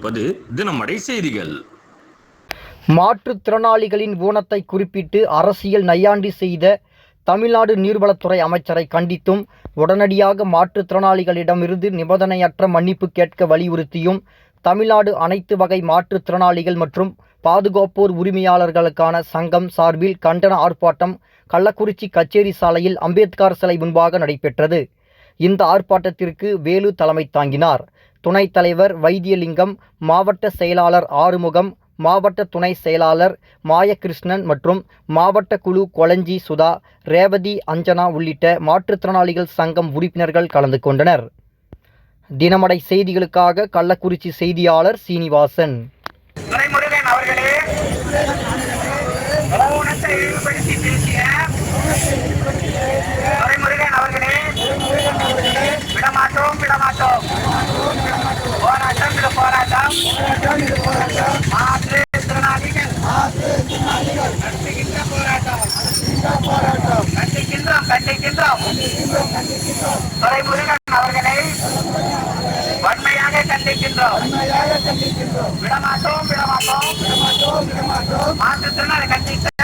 கொண்டிருப்பது தினமடை செய்திகள். மாற்றுத்திறனாளிகளின் ஊனத்தை குறிப்பிட்டு அரசியல் நையாண்டி செய்த தமிழ்நாடு நீர்வளத்துறை அமைச்சரை கண்டித்தும் உடனடியாக மாற்றுத்திறனாளிகளிடமிருந்து நிபந்தனையற்ற மன்னிப்பு கேட்க வலியுறுத்தியும் தமிழ்நாடு அனைத்து வகை மாற்றுத்திறனாளிகள் மற்றும் பாதுகாப்போர் உரிமையாளர்களுக்கான சங்கம் சார்பில் கண்டன ஆர்ப்பாட்டம் கள்ளக்குறிச்சி கச்சேரி சாலையில் அம்பேத்கர் சிலை முன்பாக நடைபெற்றது. இந்த ஆர்ப்பாட்டத்திற்கு வேலு தலைமை தாங்கினார். துணைத் தலைவர் வைத்தியலிங்கம், மாவட்ட செயலாளர் ஆறுமுகம், மாவட்ட துணை செயலாளர் மாயகிருஷ்ணன் மற்றும் மாவட்ட குழு கொளஞ்சி சுதா, ரேவதி, அஞ்சனா உள்ளிட்ட மாற்றுத்திறனாளிகள் சங்கம் உறுப்பினர்கள் கலந்து கொண்டனர். தினமடை செய்திகளுக்காக கள்ளக்குறிச்சி செய்தியாளர் சீனிவாசன். கண்டிக்கின்றோம். துரைமுருகன் அவர்களை வன்மையாக கண்டிக்கின்றோம். விடமாட்டோம். மாற்றுத்திறனாளி கண்டிக்கின்றோம்.